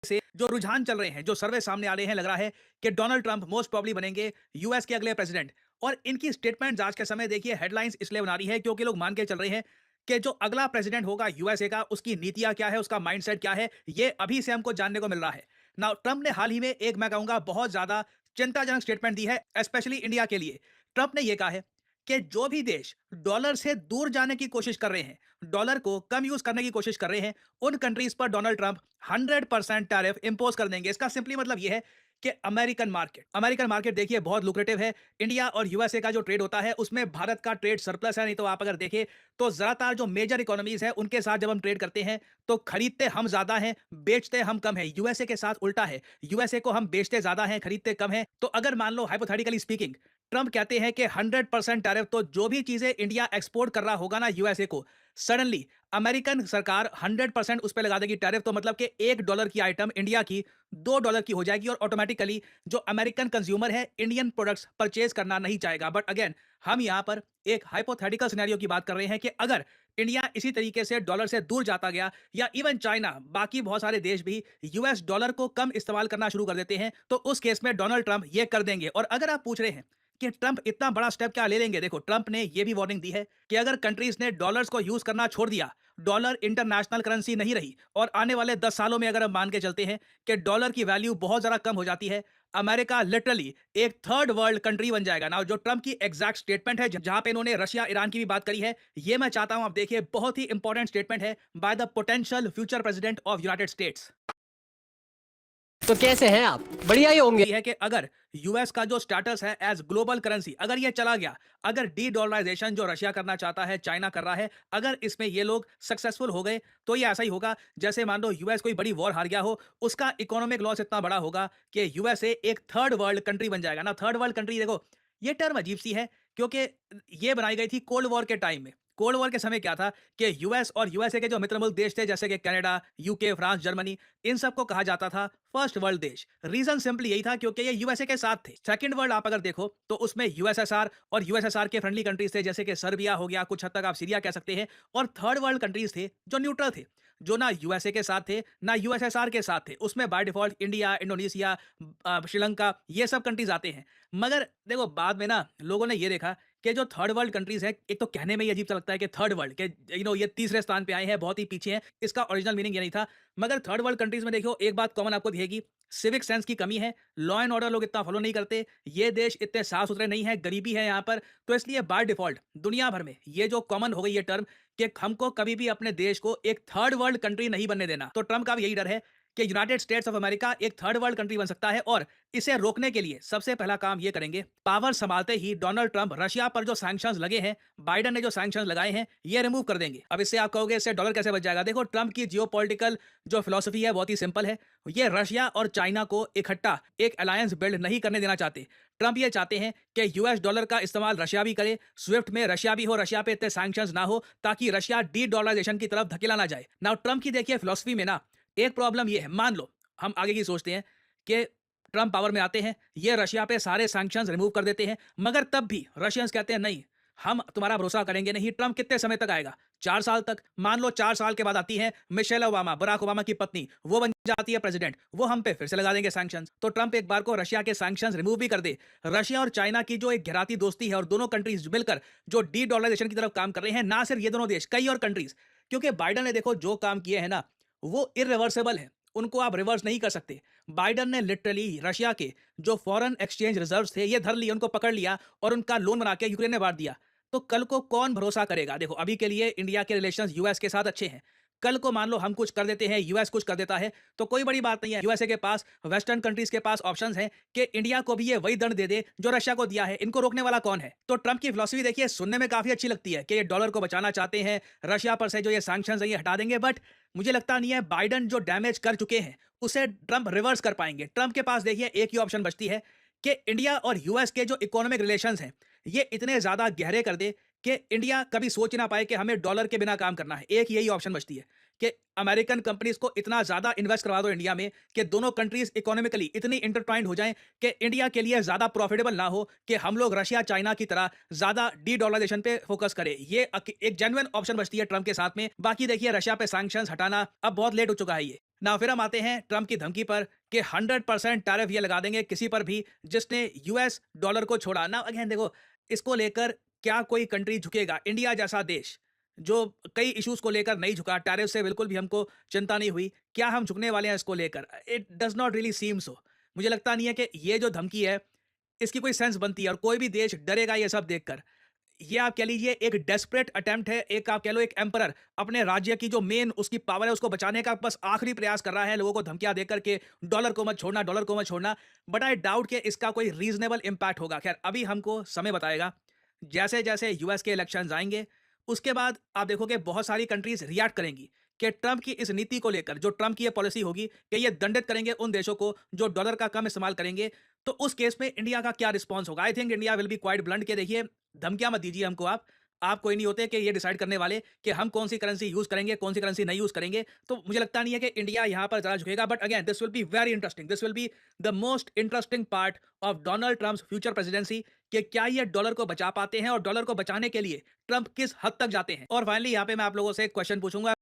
से जो रुझान चल रहे हैं, जो सर्वे सामने आ रहे हैं, लग रहा है कि डोनाल्ड ट्रंप मोस्ट प्रोबब्ली बनेंगे यूएस के अगले प्रेसिडेंट। और इनकी स्टेटमेंट आज के समय देखिए हेडलाइंस इसलिए बना रही है क्योंकि लोग मान के चल रहे हैं कि जो अगला प्रेसिडेंट होगा यूएसए का, उसकी नीतियां क्या है, उसका माइंडसेट क्या है, ये अभी से हमको जानने को मिल रहा है। नाउ ट्रंप ने हाल ही में एक, मैं कहूंगा, बहुत ज्यादा चिंताजनक स्टेटमेंट दी है, स्पेशली इंडिया के लिए। ट्रंप ने यह कहा है कि जो भी देश डॉलर से दूर जाने की कोशिश कर रहे हैं, डॉलर को कम यूज करने की कोशिश कर रहे हैं, उन कंट्रीज पर डोनाल्ड ट्रंप 100% टैरिफ इंपोज कर देंगे। इसका सिंपली मतलब यह है कि अमेरिकन मार्केट देखिए बहुत लुक्रेटिव है। इंडिया और यूएसए का जो ट्रेड होता है उसमें भारत का ट्रेड सरप्लस है। नहीं तो आप अगर देखें तो ज्यादातर जो मेजर इकोनॉमीज है उनके साथ जब हम ट्रेड करते हैं तो खरीदते हम ज्यादा हैं, बेचते हम कम है। यूएसए के साथ उल्टा है, यूएसए को हम बेचते ज्यादा हैं, खरीदते कम है। तो अगर मान लो हाइपोथेटिकली स्पीकिंग ट्रंप कहते हैं कि 100% टैरिफ, तो जो भी चीजें इंडिया एक्सपोर्ट कर रहा होगा ना यूएसए को, सडनली अमेरिकन सरकार 100% उस पर लगा देगी टैरिफ। तो मतलब कि $1 की आइटम इंडिया की $2 की हो जाएगी और ऑटोमेटिकली जो अमेरिकन कंज्यूमर है इंडियन प्रोडक्ट्स परचेज करना नहीं चाहेगा। बट अगेन हम यहां पर एक हाइपोथेटिकल सिनेरियो की बात कर रहे हैं कि अगर इंडिया इसी तरीके से डॉलर से दूर जाता गया, या इवन चाइना, बाकी बहुत सारे देश भी यूएस डॉलर को कम इस्तेमाल करना शुरू कर देते हैं, तो उस केस में डोनाल्ड ट्रंप ये कर देंगे। और अगर आप पूछ रहे हैं कि ट्रंप इतना बड़ा स्टेप क्या ले लेंगे, देखो ट्रंप ने यह भी वार्निंग दी है कि अगर कंट्रीज ने डॉलर्स को यूज करना छोड़ दिया, डॉलर इंटरनेशनल करेंसी नहीं रही, और आने वाले 10 सालों में अगर हम मान के चलते हैं कि डॉलर की वैल्यू बहुत ज्यादा कम हो जाती है, अमेरिका लिटरली एक थर्ड वर्ल्ड कंट्री बन जाएगा ना। जो ट्रंप की एग्जैक्ट स्टेटमेंट है, जहां पे इन्होंने रशिया ईरान की भी बात करी है, ये मैं चाहता हूं आप देखिए, बहुत ही इंपॉर्टेंट स्टेटमेंट है by the potential future president of United states. तो कैसे हैं आप? बढ़िया ही होंगे। है कि अगर यूएस का जो स्टेटस है एज ग्लोबल करेंसी, अगर ये चला गया, अगर डी डॉलराइजेशन जो रशिया करना चाहता है, चाइना कर रहा है, अगर इसमें ये लोग सक्सेसफुल हो गए, तो ये ऐसा ही होगा जैसे मान लो यूएस कोई बड़ी वॉर हार गया हो, उसका इकोनॉमिक लॉस इतना बड़ा होगा कि यूएसए एक थर्ड वर्ल्ड कंट्री बन जाएगा ना। थर्ड वर्ल्ड कंट्री, देखो ये टर्म अजीब सी है क्योंकि ये बनाई गई थी कोल्ड वॉर के टाइम में। कोल्ड वॉर के समय क्या था कि यूएस और यूएसए के जो मित्र मुल्क देश थे, जैसे कि कनाडा, यूके, फ्रांस, जर्मनी, इन सबको कहा जाता था फर्स्ट वर्ल्ड देश। रीजन सिंपली यही था क्योंकि ये यूएसए के साथ थे। सेकंड वर्ल्ड आप अगर देखो तो उसमें यूएसएसआर और यूएसएसआर के फ्रेंडली कंट्रीज थे, जैसे कि सर्बिया हो गया, कुछ हद तक आप सीरिया कह सकते हैं। और थर्ड वर्ल्ड कंट्रीज थे जो न्यूट्रल थे, जो ना यूएसए के साथ थे ना यूएसएसआर के साथ थे। उसमें by default India, Indonesia, Sri Lanka, ये सब कंट्रीज आते हैं। मगर देखो बाद में ना लोगों ने ये देखा कि जो थर्ड वर्ल्ड कंट्रीज है, एक तो कहने में ये अजीब सा लगता है कि थर्ड वर्ल्ड के ये तीसरे स्थान पे आए हैं, बहुत ही पीछे हैं, इसका ओरिजिनल मीनिंग ये नहीं था। मगर थर्ड वर्ल्ड कंट्रीज में देखो एक बात कॉमन आपको दिखेगी, सिविक सेंस की कमी है, लॉ एंड ऑर्डर लोग इतना फॉलो नहीं करते, ये देश इतने साफ सुथरे नहीं है, गरीबी है यहाँ पर। तो इसलिए बाय डिफॉल्ट दुनिया भर में ये जो कॉमन हो गई ये टर्म कि हमको कभी भी अपने देश को एक थर्ड वर्ल्ड कंट्री नहीं बनने देना। तो ट्रंप का भी यही डर है कि यूनाइटेड स्टेट्स ऑफ अमेरिका एक थर्ड वर्ल्ड कंट्री बन सकता है। और इसे रोकने के लिए सबसे पहला काम ये करेंगे, पावर संभालते ही डोनाल्ड ट्रंप रशिया पर जो सैंक्शंस लगे हैं, बाइडेन ने जो सैंक्शंस लगाए हैं, ये रिमूव कर देंगे। अब इससे आप कहोगे इससे डॉलर कैसे बच जाएगा? देखो ट्रंप की जियोपॉलिटिकल जो फिलॉसफी है बहुत ही सिंपल है। ये रशिया और चाइना को इकट्ठा एक अलायंस बिल्ड नहीं करने देना चाहते। ट्रंप ये चाहते हैं कि यूएस डॉलर का इस्तेमाल रशिया भी करे, स्विफ्ट में रशिया भी हो, रशिया पे इतने सैंक्शंस ना हो, ताकि रशिया डी डॉलराइजेशन की तरफ धकेला ना जाए। नाउ ट्रंप की देखिए फिलॉसफी में ना एक प्रॉब्लम ये है, मान लो हम आगे की सोचते हैं कि ट्रंप पावर में आते हैं, ये रशिया पे सारे सैंक्शंस रिमूव कर देते हैं, मगर तब भी रशियंस कहते हैं नहीं, हम तुम्हारा भरोसा करेंगे नहीं। ट्रंप कितने समय तक आएगा? 4 साल तक। मान लो 4 साल के बाद आती है मिशेल ओबामा, बराक ओबामा की पत्नी, वो बन जाती है प्रेसिडेंट, वो हम पे फिर से लगा देंगे सैंक्शंस। तो ट्रंप एक बार को रशिया के सैंक्शंस रिमूव भी कर दे। रशिया और चाइना की जो एक गहराती दोस्ती है और दोनों कंट्रीज मिलकर जो डी डॉलराइजेशन की तरफ काम कर रहे हैं, ना सिर्फ ये दोनों देश, कई और कंट्रीज, क्योंकि बाइडन ने देखो जो काम किए हैं ना, वो इरिवर्सिबल है, उनको आप रिवर्स नहीं कर सकते। बाइडन ने लिटरली रशिया के जो फॉरेन एक्सचेंज रिजर्व्स थे ये धर लिए, उनको पकड़ लिया और उनका लोन बना के यूक्रेन में बांट दिया। तो कल को कौन भरोसा करेगा? देखो अभी के लिए इंडिया के रिलेशंस यूएस के साथ अच्छे हैं, कल को मान लो हम कुछ कर देते हैं, यूएस कुछ कर देता है, तो कोई बड़ी बात नहीं है। यूएसए के पास, वेस्टर्न कंट्रीज के पास ऑप्शंस हैं कि इंडिया को भी ये वही दंड दे दे जो रशिया को दिया है। इनको रोकने वाला कौन है? तो ट्रंप की फिलॉसफी देखिए सुनने में काफी अच्छी लगती है कि ये डॉलर को बचाना चाहते हैं, रशिया पर से जो ये सैंक्शंस है ये हटा देंगे। बट मुझे लगता नहीं है बाइडन जो डैमेज कर चुके हैं उसे ट्रंप रिवर्स कर पाएंगे। ट्रंप के पास देखिए एक ही ऑप्शन बचती है कि इंडिया और यूएस के जो इकोनॉमिक रिलेशंस हैं ये इतने ज्यादा गहरे कर दे कि इंडिया कभी सोच ना पाए कि हमें डॉलर के बिना काम करना है। एक यही ऑप्शन बचती है कि अमेरिकन कंपनीज को इतना ज्यादा इन्वेस्ट करवा दो इंडिया में कि दोनों कंट्रीज इकोनॉमिकली इतनी इंटरट्वाइंड हो जाएं कि इंडिया के लिए ज्यादा प्रॉफिटेबल ना हो कि हम लोग रशिया चाइना की तरह ज्यादा डी डॉलराइजेशन पे फोकस करें। ये एक जेन्युइन ऑप्शन बचती है ट्रंप के साथ में। बाकी देखिए रशिया पे सैंक्शंस हटाना अब बहुत लेट हो चुका है ये। ना फिर हम आते हैं ट्रंप की धमकी पर कि 100% टैरिफ ये लगा देंगे किसी पर भी जिसने यूएस डॉलर को छोड़ा ना। अगेन देखो, इसको लेकर क्या कोई कंट्री झुकेगा? इंडिया जैसा देश जो कई इश्यूज को लेकर नहीं झुका, टैरिफ से बिल्कुल भी हमको चिंता नहीं हुई, क्या हम झुकने वाले हैं इसको लेकर? इट डज नॉट रियली सीम सो। मुझे लगता नहीं है कि ये जो धमकी है इसकी कोई सेंस बनती है और कोई भी देश डरेगा ये सब देखकर। ये आप कह लीजिए एक डेस्परेट अटेम्प्ट है, एक आप कह लो एक एम्परर अपने राज्य की जो मेन उसकी पावर है उसको बचाने का बस आखिरी प्रयास कर रहा है, लोगों को धमकियां देकर के डॉलर को मत छोड़ना, डॉलर को मत छोड़ना। बट आई डाउट कि इसका कोई रीजनेबल इम्पैक्ट होगा। खैर अभी हमको समय बताएगा। जैसे जैसे यूएस के इलेक्शन आएंगे उसके बाद आप देखोगे बहुत सारी कंट्रीज रिएक्ट करेंगी कि ट्रंप की इस नीति को लेकर, जो ट्रंप की ये पॉलिसी होगी कि ये दंडित करेंगे उन देशों को जो डॉलर का कम इस्तेमाल करेंगे। तो उस केस में इंडिया का क्या रिस्पॉन्स होगा? I think India will be quite blunt के देखिए, धमकियां मत दीजिए हमको आप कोई नहीं होते कि ये डिसाइड करने वाले कि हम कौन सी करेंसी यूज करेंगे, कौन सी करेंसी नहीं यूज करेंगे। तो मुझे लगता नहीं है कि इंडिया यहां पर ज्यादा झुकेगा। But again this will be very interesting, this will be the most interesting part of Donald Trump's future presidency कि क्या ये डॉलर को बचा पाते हैं और डॉलर को बचाने के लिए ट्रंप किस हद तक जाते हैं। और फाइनली यहाँ पे मैं आप लोगों से एक क्वेश्चन पूछूंगा,